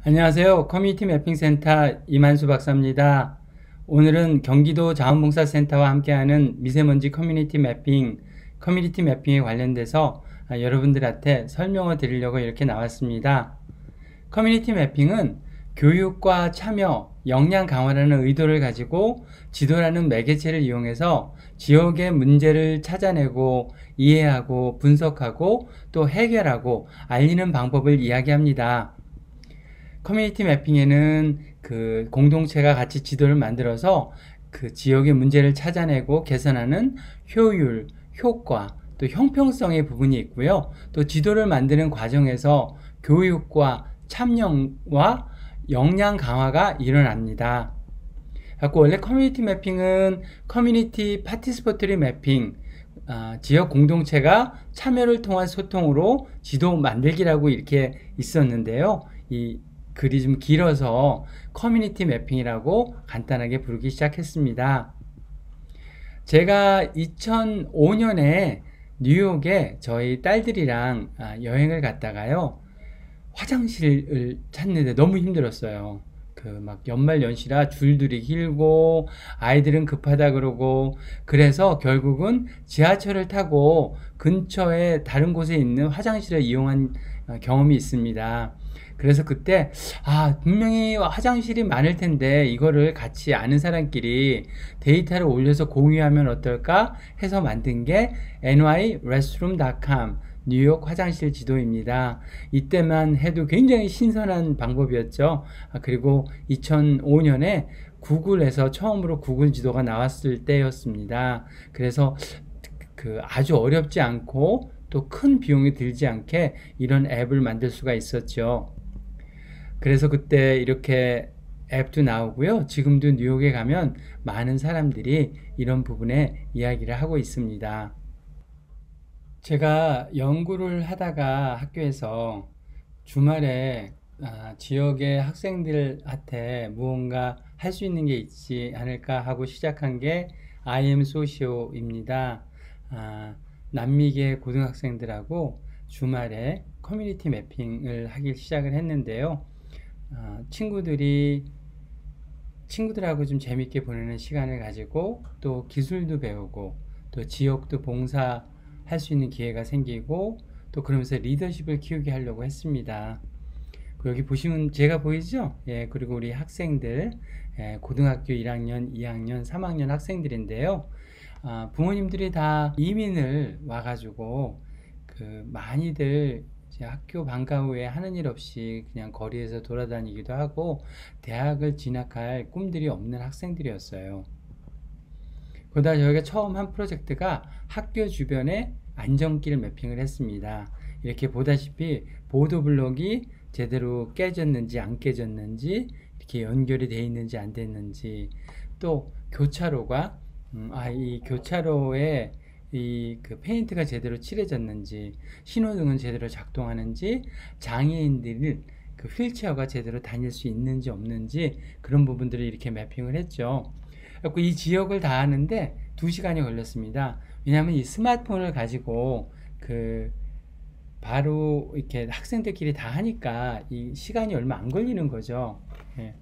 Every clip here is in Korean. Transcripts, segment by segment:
안녕하세요. 커뮤니티 매핑센터 이만수 박사입니다. 오늘은 경기도 자원봉사센터와 함께하는 미세먼지 커뮤니티 매핑에 관련돼서 여러분들한테 설명을 드리려고 이렇게 나왔습니다. 커뮤니티 매핑은 교육과 참여, 역량 강화라는 의도를 가지고 지도라는 매개체를 이용해서 지역의 문제를 찾아내고 이해하고 분석하고 또 해결하고 알리는 방법을 이야기합니다. 커뮤니티 매핑에는 그 공동체가 같이 지도를 만들어서 그 지역의 문제를 찾아내고 개선하는 효율, 효과, 또 형평성의 부분이 있고요. 또 지도를 만드는 과정에서 교육과 참여와 역량 강화가 일어납니다. 그래서 원래 커뮤니티 매핑은 커뮤니티 파티시퍼토리 매핑, 지역 공동체가 참여를 통한 소통으로 지도 만들기라고 이렇게 있었는데요. 이 글이 좀 길어서 커뮤니티 매핑이라고 간단하게 부르기 시작했습니다. 제가 2005년에 뉴욕에 저희 딸들이랑 여행을 갔다가요, 화장실을 찾는데 너무 힘들었어요. 그 막 연말연시라 줄들이 길고 아이들은 급하다 그러고, 그래서 결국은 지하철을 타고 근처에 다른 곳에 있는 화장실을 이용한 경험이 있습니다. 그래서 그때 분명히 화장실이 많을 텐데 이거를 같이 아는 사람끼리 데이터를 올려서 공유하면 어떨까 해서 만든 게 nyrestroom.com 뉴욕 화장실 지도입니다. 이때만 해도 굉장히 신선한 방법이었죠. 그리고 2005년에 구글에서 처음으로 구글 지도가 나왔을 때였습니다. 그래서 그 아주 어렵지 않고 또 큰 비용이 들지 않게 이런 앱을 만들 수가 있었죠. 그래서 그때 이렇게 앱도 나오고요. 지금도 뉴욕에 가면 많은 사람들이 이런 부분에 이야기를 하고 있습니다. 제가 연구를 하다가 학교에서 주말에 지역의 학생들한테 무언가 할 수 있는 게 있지 않을까 하고 시작한 게 I am Socio입니다. 남미계 고등학생들하고 주말에 커뮤니티 매핑을 하기 시작을 했는데요. 친구들하고 좀 재밌게 보내는 시간을 가지고 또 기술도 배우고 또 지역도 봉사할 수 있는 기회가 생기고 또 그러면서 리더십을 키우게 하려고 했습니다. 여기 보시면 제가 보이죠? 예, 그리고 우리 학생들, 고등학교 1학년, 2학년, 3학년 학생들인데요. 부모님들이 다 이민을 와가지고 많이들 이제 학교 방과 후에 하는 일 없이 그냥 거리에서 돌아다니기도 하고 대학을 진학할 꿈들이 없는 학생들이었어요. 그러다 저희가 처음 한 프로젝트가 학교 주변에 안전길 매핑을 했습니다. 이렇게 보다시피 보도블록이 제대로 깨졌는지 안 깨졌는지, 이렇게 연결이 되어 있는지 안 됐는지, 또 교차로가 이 교차로에 그 페인트가 제대로 칠해졌는지, 신호등은 제대로 작동하는지, 장애인들을 그 휠체어가 제대로 다닐 수 있는지 없는지, 그런 부분들을 이렇게 매핑을 했죠. 그래서 이 지역을 다 하는데 2시간이 걸렸습니다. 왜냐하면 이 스마트폰을 가지고 바로 이렇게 학생들끼리 다 하니까 이 시간이 얼마 안 걸리는 거죠. 예.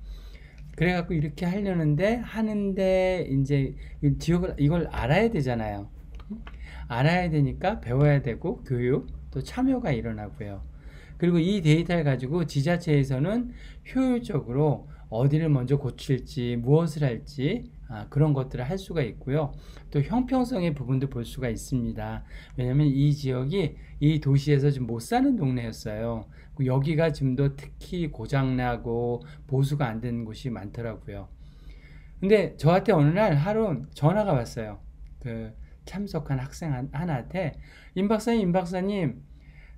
그래갖고 이렇게 하는데 이제 이걸 알아야 되잖아요. 알아야 되니까 배워야 되고 교육 또 참여가 일어나고요. 그리고 이 데이터를 가지고 지자체에서는 효율적으로 어디를 먼저 고칠지 무엇을 할지 그런 것들을 할 수가 있고요. 또 형평성의 부분도 볼 수가 있습니다. 왜냐하면 이 지역이 이 도시에서 좀 못 사는 동네였어요. 여기가 지금도 특히 고장나고 보수가 안 되는 곳이 많더라고요. 근데 저한테 어느 날 하루 전화가 왔어요. 참석한 학생 하나한테 임 박사님,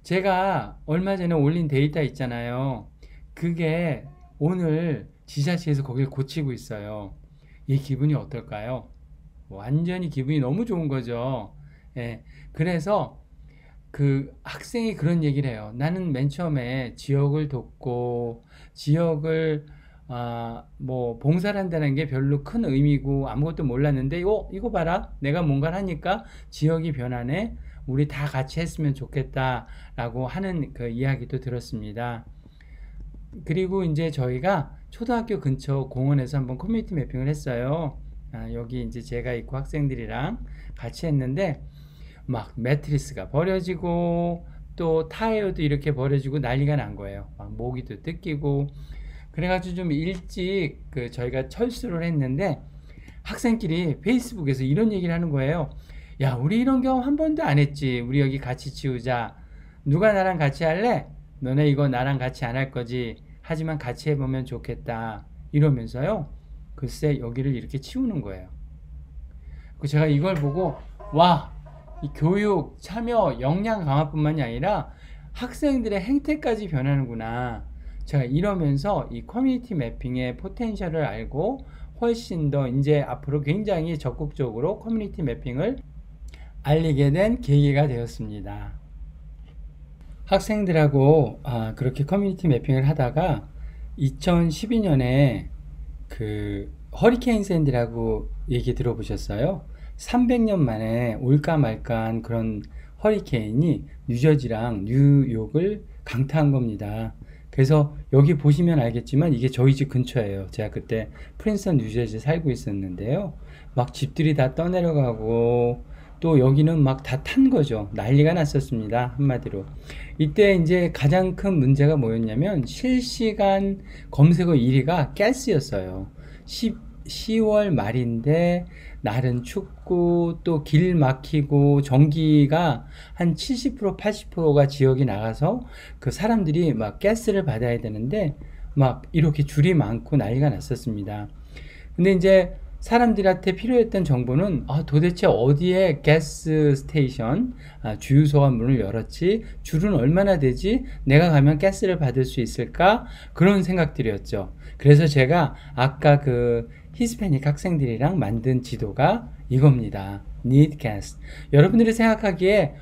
제가 얼마 전에 올린 데이터 있잖아요. 그게 오늘 지자체에서 거길 고치고 있어요. 이 기분이 어떨까요? 완전히 기분이 너무 좋은 거죠. 예. 그래서 그 학생이 그런 얘기를 해요. 나는 맨 처음에 지역을 돕고 지역을 봉사를 한다는 게 별로 큰 의미고 아무것도 몰랐는데 이거 봐라, 내가 뭔가를 하니까 지역이 변하네, 우리 다 같이 했으면 좋겠다 라고 하는 그 이야기도 들었습니다. 그리고 이제 저희가 초등학교 근처 공원에서 한번 커뮤니티 매핑을 했어요. 여기 이제 제가 있고 학생들이랑 같이 했는데 막 매트리스가 버려지고 또 타이어도 이렇게 버려지고 난리가 난 거예요. 막 모기도 뜯기고 그래가지고 좀 일찍 저희가 철수를 했는데 학생끼리 페이스북에서 이런 얘기를 하는 거예요. 야, 우리 이런 경험 한 번도 안 했지. 우리 여기 같이 치우자. 누가 나랑 같이 할래? 너네 이거 나랑 같이 안 할 거지. 하지만 같이 해보면 좋겠다. 이러면서요. 글쎄 여기를 이렇게 치우는 거예요. 제가 이걸 보고 와, 이 교육, 참여, 역량 강화뿐만이 아니라 학생들의 행태까지 변하는구나. 제가 이러면서 이 커뮤니티 매핑의 포텐셜을 알고 훨씬 더 이제 앞으로 굉장히 적극적으로 커뮤니티 매핑을 알리게 된 계기가 되었습니다. 학생들하고 그렇게 커뮤니티 매핑을 하다가 2012년에 그 허리케인 샌디라고 얘기 들어보셨어요? 300년 만에 올까 말까한 그런 허리케인이 뉴저지랑 뉴욕을 강타한 겁니다. 그래서 여기 보시면 알겠지만 이게 저희 집 근처예요. 제가 그때 프린스턴 뉴저지에 살고 있었는데요. 막 집들이 다 떠내려가고 또 여기는 막 다 탄 거죠. 난리가 났었습니다. 한마디로. 이때 이제 가장 큰 문제가 뭐였냐면 실시간 검색어 1위가 가스였어요. 10월 말인데 날은 춥고 또 길 막히고 전기가 한 70% 80%가 지역이 나가서 그 사람들이 막 가스를 받아야 되는데 막 이렇게 줄이 많고 난리가 났었습니다. 근데 이제 사람들한테 필요했던 정보는 도대체 어디에 가스 스테이션 주유소가 문을 열었지, 줄은 얼마나 되지, 내가 가면 가스를 받을 수 있을까, 그런 생각들이었죠. 그래서 제가 아까 그 히스패닉 학생들이랑 만든 지도가 이겁니다. Need gas. 여러분들이 생각하기에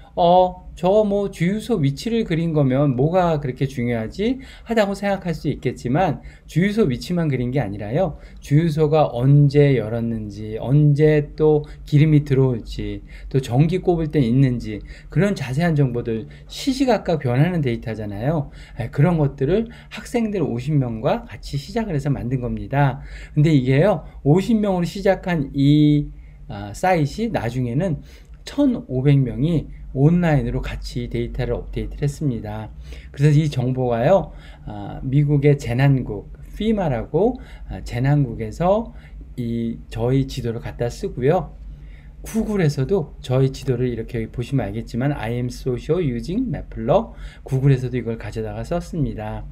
저 뭐 주유소 위치를 그린 거면 뭐가 그렇게 중요하지 하다고 생각할 수 있겠지만 주유소 위치만 그린 게 아니라요. 주유소가 언제 열었는지, 언제 또 기름이 들어올지, 또 전기 꼽을 때 있는지 그런 자세한 정보들 시시각각 변하는 데이터잖아요. 그런 것들을 학생들 50명과 같이 시작을 해서 만든 겁니다. 근데 이게요. 50명으로 시작한 이 사이트이 나중에는 1,500명이 온라인으로 같이 데이터를 업데이트를 했습니다. 그래서 이 정보가요, 미국의 재난국, FEMA라고 재난국에서 저희 지도를 갖다 쓰고요. 구글에서도 저희 지도를 이렇게 보시면 알겠지만 I am social using Mapler, 구글에서도 이걸 가져다가 썼습니다.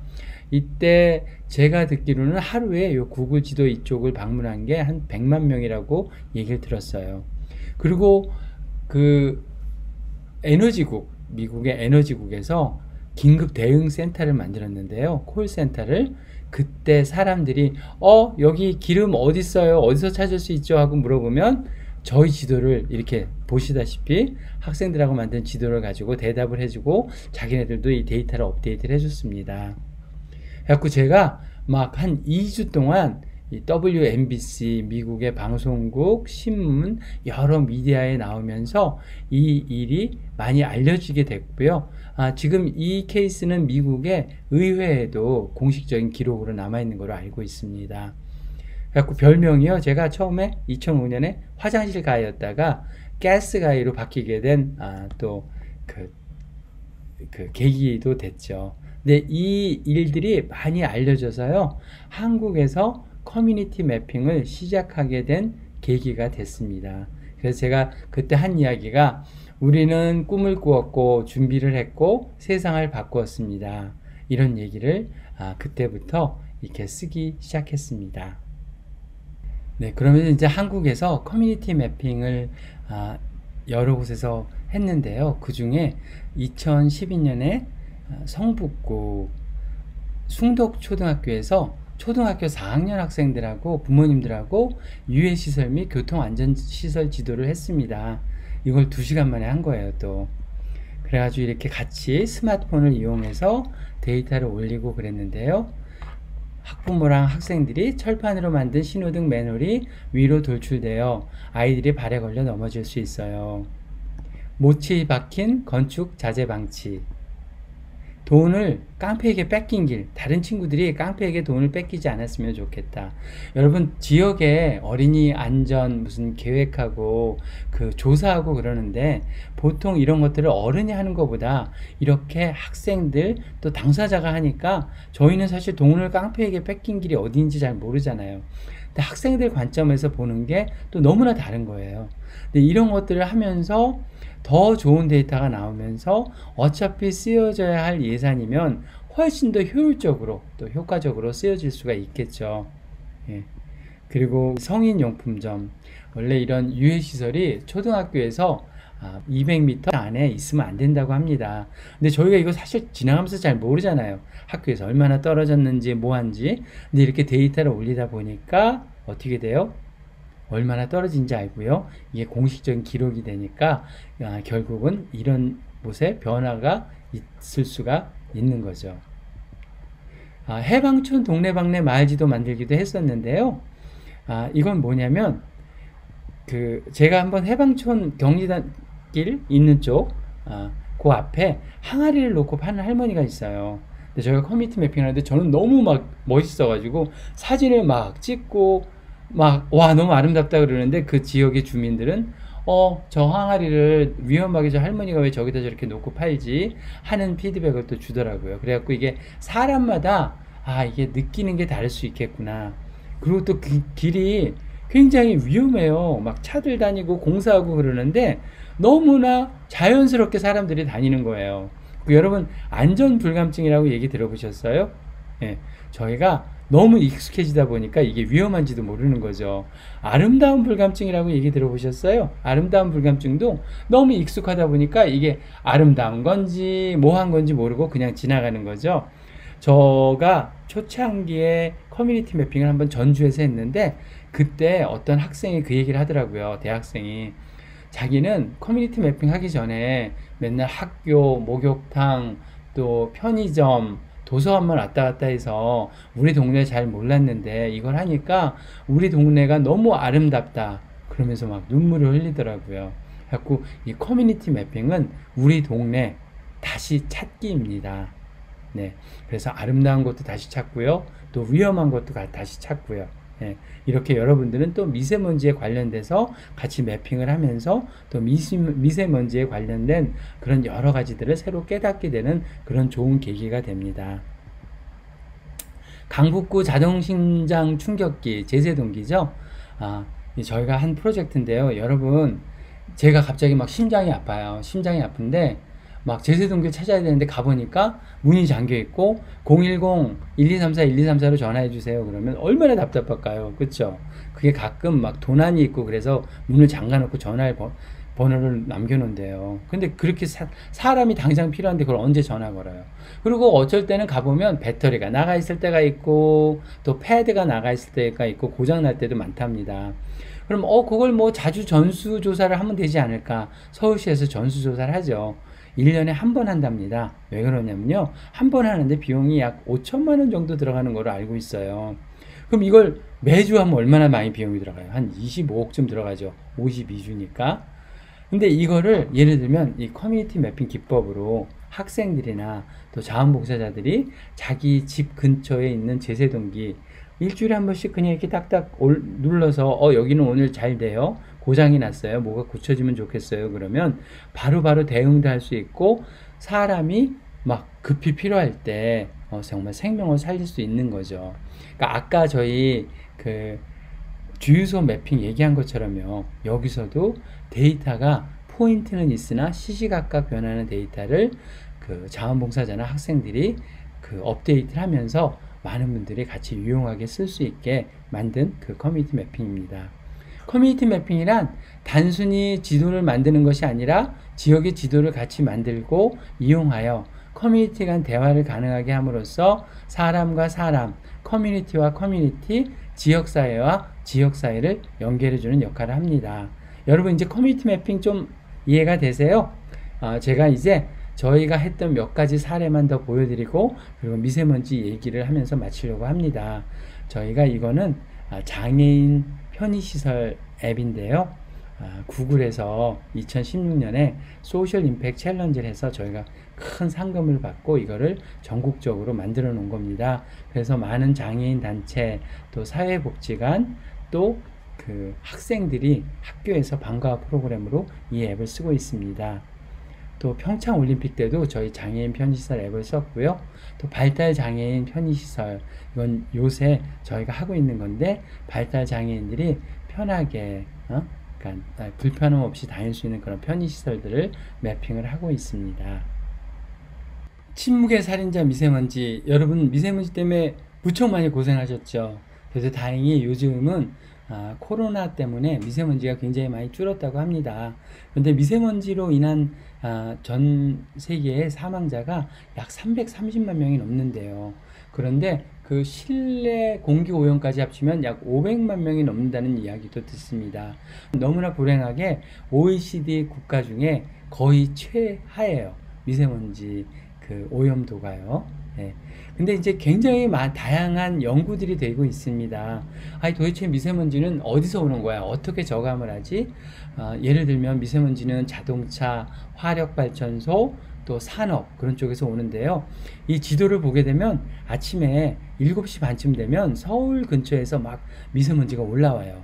이때 제가 듣기로는 하루에 이 구글 지도 이쪽을 방문한 게 한 100만 명이라고 얘기를 들었어요. 그리고 그 에너지국, 미국의 에너지국에서 긴급 대응 센터를 만들었는데요. 콜센터를. 그때 사람들이 여기 기름 어디 있어요? 어디서 찾을 수 있죠? 하고 물어보면 저희 지도를 이렇게 보시다시피 학생들하고 만든 지도를 가지고 대답을 해주고 자기네들도 이 데이터를 업데이트를 해줬습니다. 그래갖고 제가 막 한 2주 동안 이 WNBC 미국의 방송국, 신문, 여러 미디어에 나오면서 이 일이 많이 알려지게 됐고요. 지금 이 케이스는 미국의 의회에도 공식적인 기록으로 남아있는 걸로 알고 있습니다. 그래갖고 별명이요. 제가 처음에 2005년에 화장실 가이였다가 가스 가이로 바뀌게 된 또 그 계기도 됐죠. 근데 이 일들이 많이 알려져서요. 한국에서 커뮤니티 매핑을 시작하게 된 계기가 됐습니다. 그래서 제가 그때 한 이야기가 우리는 꿈을 꾸었고 준비를 했고 세상을 바꾸었습니다. 이런 얘기를 그때부터 이렇게 쓰기 시작했습니다. 네, 그러면 이제 한국에서 커뮤니티 매핑을 여러 곳에서 했는데요. 그 중에 2012년에 성북구 숭덕초등학교에서 초등학교 4학년 학생들하고 부모님들하고 유해시설 및 교통안전시설 지도를 했습니다. 이걸 2시간 만에 한 거예요, 또. 그래가지고 이렇게 같이 스마트폰을 이용해서 데이터를 올리고 그랬는데요. 학부모랑 학생들이 철판으로 만든 신호등 맨홀이 위로 돌출되어 아이들이 발에 걸려 넘어질 수 있어요. 모치 박힌 건축 자재 방치. 돈을 깡패에게 뺏긴 길, 다른 친구들이 깡패에게 돈을 뺏기지 않았으면 좋겠다. 여러분, 지역에 어린이 안전 무슨 계획하고 그 조사하고 그러는데 보통 이런 것들을 어른이 하는 것보다 이렇게 학생들 또 당사자가 하니까 저희는 사실 돈을 깡패에게 뺏긴 길이 어디인지 잘 모르잖아요. 근데 학생들 관점에서 보는 게 또 너무나 다른 거예요. 근데 이런 것들을 하면서 더 좋은 데이터가 나오면서 어차피 쓰여져야 할 예산이면 훨씬 더 효율적으로 또 효과적으로 쓰여질 수가 있겠죠. 예. 그리고 성인용품점, 원래 이런 유해시설이 초등학교에서 200m 안에 있으면 안 된다고 합니다. 근데 저희가 이거 사실 지나가면서 잘 모르잖아요. 학교에서 얼마나 떨어졌는지 뭐한지. 근데 이렇게 데이터를 올리다 보니까 어떻게 돼요? 얼마나 떨어진지 알고요. 이게 공식적인 기록이 되니까 결국은 이런 곳에 변화가 있을 수가 있는 거죠. 해방촌 동네방네 마을지도 만들기도 했었는데요. 이건 뭐냐면 제가 한번 해방촌 경리단길 있는 쪽 그 앞에 항아리를 놓고 파는 할머니가 있어요. 근데 저희가 커뮤니티 매핑을 하는데 저는 너무 막 멋있어가지고 사진을 막 찍고 와 너무 아름답다 그러는데 그 지역의 주민들은 저 항아리를 위험하게 저 할머니가 왜 저기다 저렇게 놓고 팔지 하는 피드백을 또 주더라고요. 그래갖고 이게 사람마다 이게 느끼는 게 다를 수 있겠구나. 그리고 또 그 길이 굉장히 위험해요. 막 차들 다니고 공사하고 그러는데 너무나 자연스럽게 사람들이 다니는 거예요. 여러분 안전불감증이라고 얘기 들어보셨어요? 예, 저희가 너무 익숙해지다 보니까 이게 위험한지도 모르는 거죠. 아름다운 불감증이라고 얘기 들어보셨어요? 아름다운 불감증도 너무 익숙하다 보니까 이게 아름다운 건지 뭐한 건지 모르고 그냥 지나가는 거죠. 제가 초창기에 커뮤니티 매핑을 한번 전주에서 했는데 그때 어떤 학생이 그 얘기를 하더라고요. 대학생이 자기는 커뮤니티 매핑 하기 전에 맨날 학교, 목욕탕, 또 편의점, 도서관만 왔다 갔다 해서 우리 동네 잘 몰랐는데 이걸 하니까 우리 동네가 너무 아름답다 그러면서 막 눈물을 흘리더라고요. 그래서 이 커뮤니티 매핑은 우리 동네 다시 찾기입니다. 네, 그래서 아름다운 것도 다시 찾고요, 또 위험한 것도 다시 찾고요. 네, 이렇게 여러분들은 또 미세먼지에 관련돼서 같이 매핑을 하면서 또 미세먼지에 관련된 그런 여러 가지들을 새로 깨닫게 되는 그런 좋은 계기가 됩니다. 강북구 자동심장 충격기 제세동기죠. 저희가 한 프로젝트인데요. 여러분, 제가 갑자기 막 심장이 아파요. 심장이 아픈데 막 제세동기를 찾아야 되는데 가보니까 문이 잠겨있고 010-1234-1234로 전화해주세요 그러면 얼마나 답답할까요? 그쵸? 그게 가끔 막 도난이 있고 그래서 문을 잠가놓고 전화할 번호를 남겨놓은대요. 근데 그렇게 사람이 당장 필요한데 그걸 언제 전화 걸어요? 그리고 어쩔 때는 가보면 배터리가 나가 있을 때가 있고 또 패드가 나가 있을 때가 있고 고장 날 때도 많답니다. 그럼 그걸 뭐 자주 전수조사를 하면 되지 않을까? 서울시에서 전수조사를 하죠. 1년에 한 번 한답니다. 왜 그러냐면요, 한 번 하는데 비용이 약 5천만 원 정도 들어가는 거로 알고 있어요. 그럼 이걸 매주 하면 얼마나 많이 비용이 들어가요? 한 25억쯤 들어가죠. 52주니까. 근데 이거를 예를 들면 이 커뮤니티 매핑 기법으로 학생들이나 또 자원봉사자들이 자기 집 근처에 있는 제세동기 일주일에 한 번씩 그냥 이렇게 딱딱 눌러서 여기는 오늘 잘 돼요, 고장이 났어요, 뭐가 고쳐지면 좋겠어요, 그러면 바로바로 대응도 할 수 있고 사람이 막 급히 필요할 때 정말 생명을 살릴 수 있는 거죠. 그러니까 아까 저희 그 주유소 매핑 얘기한 것처럼요, 여기서도 데이터가 포인트는 있으나 시시각각 변하는 데이터를 그 자원봉사자나 학생들이 그 업데이트를 하면서 많은 분들이 같이 유용하게 쓸 수 있게 만든 그 커뮤니티 매핑입니다. 커뮤니티 매핑이란 단순히 지도를 만드는 것이 아니라 지역의 지도를 같이 만들고 이용하여 커뮤니티 간 대화를 가능하게 함으로써 사람과 사람, 커뮤니티와 커뮤니티, 지역사회와 지역사회를 연결해주는 역할을 합니다. 여러분 이제 커뮤니티 매핑 좀 이해가 되세요? 제가 이제 저희가 했던 몇 가지 사례만 더 보여드리고 그리고 미세먼지 얘기를 하면서 마치려고 합니다. 저희가 이거는 장애인 편의시설 앱인데요. 구글에서 2016년에 소셜 임팩트 챌린지를 해서 저희가 큰 상금을 받고 이거를 전국적으로 만들어 놓은 겁니다. 그래서 많은 장애인 단체, 또 사회복지관, 또 그 학생들이 학교에서 방과후 프로그램으로 이 앱을 쓰고 있습니다. 또 평창 올림픽 때도 저희 장애인 편의시설 앱을 썼고요. 또 발달 장애인 편의시설, 이건 요새 저희가 하고 있는 건데, 발달 장애인들이 편하게 그러니까 불편함 없이 다닐 수 있는 그런 편의시설들을 매핑을 하고 있습니다. 침묵의 살인자 미세먼지, 여러분 미세먼지 때문에 무척 많이 고생하셨죠. 그래서 다행히 요즘은 코로나 때문에 미세먼지가 굉장히 많이 줄었다고 합니다. 그런데 미세먼지로 인한 전 세계의 사망자가 약 330만 명이 넘는데요. 그런데 그 실내 공기 오염까지 합치면 약 500만 명이 넘는다는 이야기도 듣습니다. 너무나 불행하게 OECD 국가 중에 거의 최하예요. 미세먼지 그 오염도가요. 네. 근데 이제 굉장히 다양한 연구들이 되고 있습니다. 도대체 미세먼지는 어디서 오는 거야? 어떻게 저감을 하지? 예를 들면 미세먼지는 자동차, 화력발전소, 또 산업 그런 쪽에서 오는데요. 이 지도를 보게 되면 아침에 7시 반쯤 되면 서울 근처에서 막 미세먼지가 올라와요.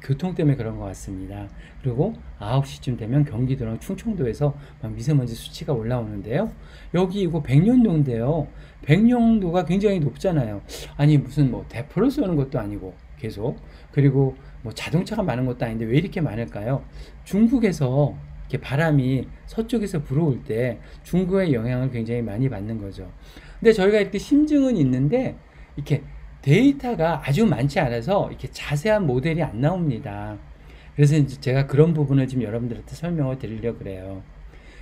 교통 때문에 그런 것 같습니다. 그리고 9시쯤 되면 경기도랑 충청도에서 막 미세먼지 수치가 올라오는데요. 여기 이거 백령도인데요. 백령도가 굉장히 높잖아요. 아니 무슨 뭐 대포를 쏘는 것도 아니고 계속, 그리고 뭐 자동차가 많은 것도 아닌데 왜 이렇게 많을까요? 중국에서 이렇게 바람이 서쪽에서 불어올 때 중국의 영향을 굉장히 많이 받는 거죠. 근데 저희가 이렇게 심증은 있는데 이렇게 데이터가 아주 많지 않아서 이렇게 자세한 모델이 안 나옵니다. 그래서 이제 제가 그런 부분을 지금 여러분들한테 설명을 드리려고 그래요.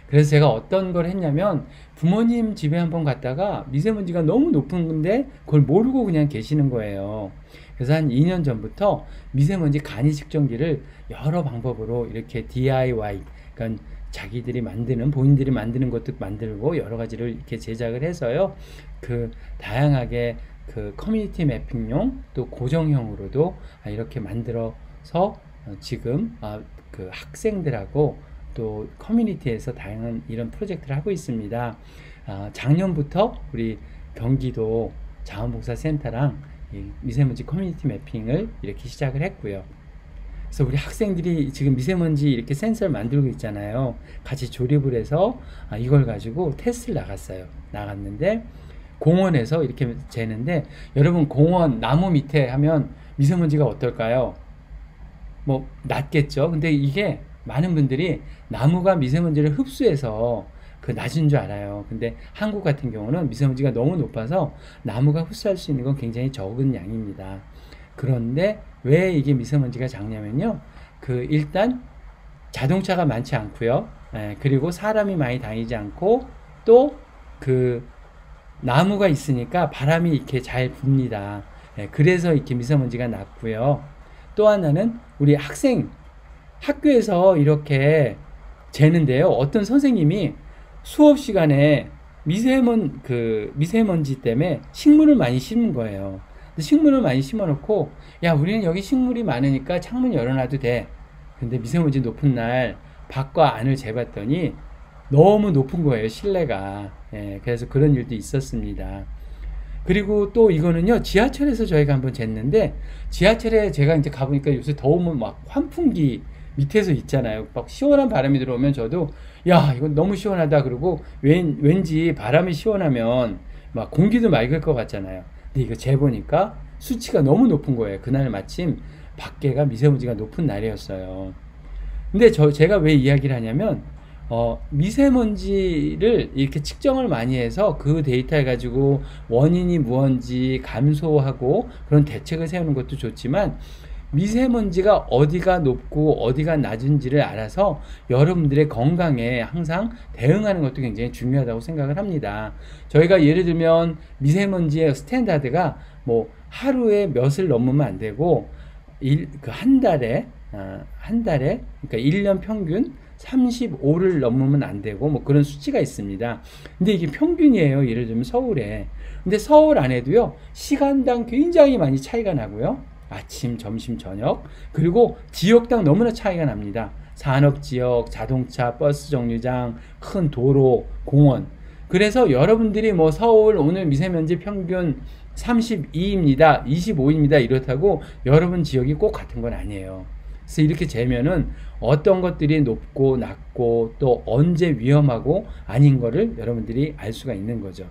그래서 제가 어떤 걸 했냐면, 부모님 집에 한번 갔다가 미세먼지가 너무 높은 건데 그걸 모르고 그냥 계시는 거예요. 그래서 한 2년 전부터 미세먼지 간이 측정기를 여러 방법으로 이렇게 DIY, 그러니까 자기들이 만드는, 본인들이 만드는 것도 만들고 여러 가지를 이렇게 제작을 해서요. 그 다양하게 그 커뮤니티 매핑용, 또 고정형으로도 이렇게 만들어서 지금 그 학생들하고 또 커뮤니티에서 다양한 이런 프로젝트를 하고 있습니다. 작년부터 우리 경기도 자원봉사센터랑 미세먼지 커뮤니티 매핑을 이렇게 시작을 했고요. 그래서 우리 학생들이 지금 미세먼지 이렇게 센서를 만들고 있잖아요. 같이 조립을 해서 이걸 가지고 테스트를 나갔는데 공원에서 이렇게 재는데, 여러분 공원 나무 밑에 하면 미세먼지가 어떨까요? 뭐 낮겠죠. 근데 이게 많은 분들이 나무가 미세먼지를 흡수해서 그 낮은 줄 알아요. 근데 한국 같은 경우는 미세먼지가 너무 높아서 나무가 흡수할 수 있는 건 굉장히 적은 양입니다. 그런데 왜 이게 미세먼지가 작냐면요, 그 일단 자동차가 많지 않고요. 그리고 사람이 많이 다니지 않고, 또 그 나무가 있으니까 바람이 이렇게 잘 붑니다. 그래서 이렇게 미세먼지가 낮고요. 또 하나는 우리 학교에서 이렇게 재는데요. 어떤 선생님이 수업 시간에 미세먼지 때문에 식물을 많이 심은 거예요. 식물을 많이 심어 놓고, 야, 우리는 여기 식물이 많으니까 창문 열어놔도 돼. 근데 미세먼지 높은 날 밖과 안을 재봤더니 너무 높은 거예요, 실내가. 그래서 그런 일도 있었습니다. 그리고 또 이거는요, 지하철에서 저희가 한번 jes는데, 지하철에 제가 이제 가보니까 요새 더우면 막 환풍기 밑에서 있잖아요. 막 시원한 바람이 들어오면 저도, 야, 이거 너무 시원하다. 그러고 왠지 바람이 시원하면 막 공기도 맑을 것 같잖아요. 근데 이거 재보니까 수치가 너무 높은 거예요. 그날 마침 밖에가 미세먼지가 높은 날이었어요. 근데 제가 왜 이야기를 하냐면, 미세먼지를 이렇게 측정을 많이 해서 그 데이터를 가지고 원인이 무언지 감소하고 그런 대책을 세우는 것도 좋지만, 미세먼지가 어디가 높고 어디가 낮은지를 알아서 여러분들의 건강에 항상 대응하는 것도 굉장히 중요하다고 생각을 합니다. 저희가 예를 들면 미세먼지의 스탠다드가 뭐 하루에 몇을 넘으면 안 되고, 한 달에 그러니까 1년 평균 35를 넘으면 안 되고, 뭐 그런 수치가 있습니다. 근데 이게 평균이에요. 예를 들면 서울에. 근데 서울 안에도요, 시간당 굉장히 많이 차이가 나고요. 아침, 점심, 저녁. 그리고 지역당 너무나 차이가 납니다. 산업지역, 자동차, 버스 정류장, 큰 도로, 공원. 그래서 여러분들이 뭐 서울 오늘 미세먼지 평균 32입니다. 25입니다. 이렇다고 여러분 지역이 꼭 같은 건 아니에요. 그래서 이렇게 재면은 어떤 것들이 높고 낮고 또 언제 위험하고 아닌 거를 여러분들이 알 수가 있는 거죠.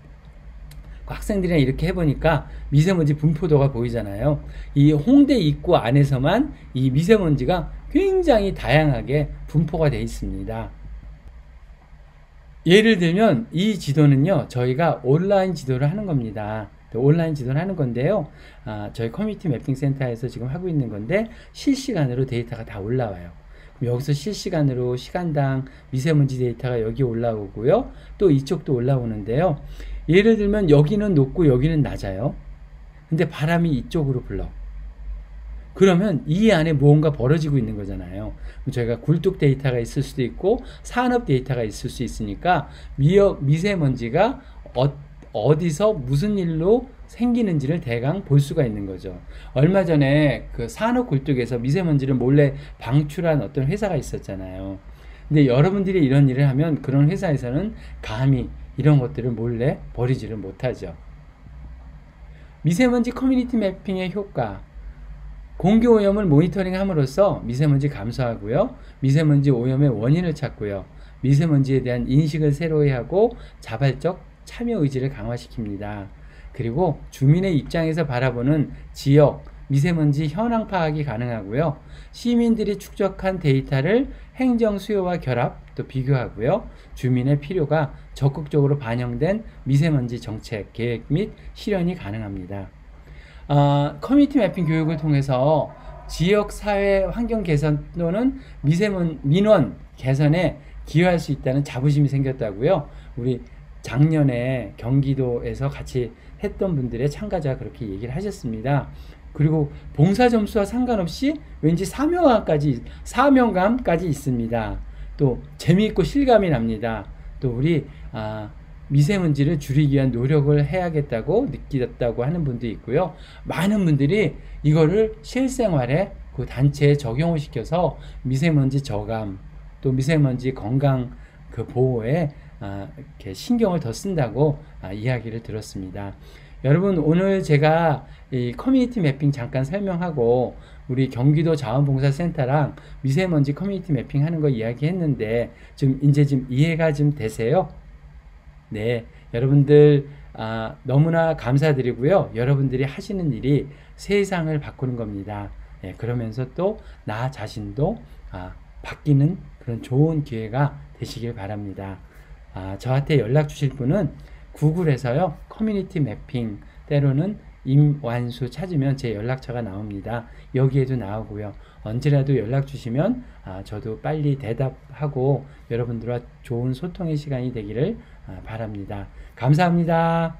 학생들이랑 이렇게 해보니까 미세먼지 분포도가 보이잖아요. 이 홍대 입구 안에서만 이 미세먼지가 굉장히 다양하게 분포가 되어 있습니다. 예를 들면 이 지도는요, 저희가 온라인 지도를 하는 겁니다. 온라인 지도를 하는 건데요, 저희 커뮤니티 매핑 센터에서 지금 하고 있는 건데 실시간으로 데이터가 다 올라와요. 그럼 여기서 실시간으로 시간당 미세먼지 데이터가 여기 올라오고요, 또 이쪽도 올라오는데요. 예를 들면 여기는 높고 여기는 낮아요. 근데 바람이 이쪽으로 불러. 그러면 이 안에 무언가 벌어지고 있는 거잖아요. 저희가 굴뚝 데이터가 있을 수도 있고 산업 데이터가 있을 수 있으니까 미세먼지가 어디서 무슨 일로 생기는지를 대강 볼 수가 있는 거죠. 얼마 전에 그 산업 굴뚝에서 미세먼지를 몰래 방출한 어떤 회사가 있었잖아요. 근데 여러분들이 이런 일을 하면 그런 회사에서는 감히 이런 것들을 몰래 버리지를 못하죠. 미세먼지 커뮤니티 매핑의 효과. 공기 오염을 모니터링 함으로써 미세먼지 감소하고요. 미세먼지 오염의 원인을 찾고요. 미세먼지에 대한 인식을 새로이 하고 자발적 참여 의지를 강화시킵니다. 그리고 주민의 입장에서 바라보는 지역 미세먼지 현황 파악이 가능하고요. 시민들이 축적한 데이터를 행정 수요와 결합 또 비교하고요. 주민의 필요가 적극적으로 반영된 미세먼지 정책 계획 및 실현이 가능합니다. 커뮤니티 매핑 교육을 통해서 지역 사회 환경 개선 또는 민원 개선에 기여할 수 있다는 자부심이 생겼다고요. 우리 작년에 경기도에서 같이 했던 분들의 참가자가 그렇게 얘기를 하셨습니다. 그리고 봉사 점수와 상관없이 왠지 사명감까지 있습니다. 또 재미있고 실감이 납니다. 또 우리 미세먼지를 줄이기 위한 노력을 해야겠다고 느끼셨다고 하는 분도 있고요. 많은 분들이 이거를 실생활에 그 단체에 적용을 시켜서 미세먼지 저감 또 미세먼지 건강 그 보호에 이렇게 신경을 더 쓴다고 이야기를 들었습니다. 여러분, 오늘 제가 이 커뮤니티 매핑 잠깐 설명하고 우리 경기도 자원봉사센터랑 미세먼지 커뮤니티 매핑 하는 거 이야기했는데 이제 좀 이해가 좀 되세요? 네, 여러분들 너무나 감사드리고요. 여러분들이 하시는 일이 세상을 바꾸는 겁니다. 네, 그러면서 또 나 자신도 바뀌는 그런 좋은 기회가 되시길 바랍니다. 저한테 연락 주실 분은 구글에서요, 커뮤니티 매핑 때로는 임완수 찾으면 제 연락처가 나옵니다. 여기에도 나오고요. 언제라도 연락 주시면 저도 빨리 대답하고 여러분들과 좋은 소통의 시간이 되기를 바랍니다. 감사합니다.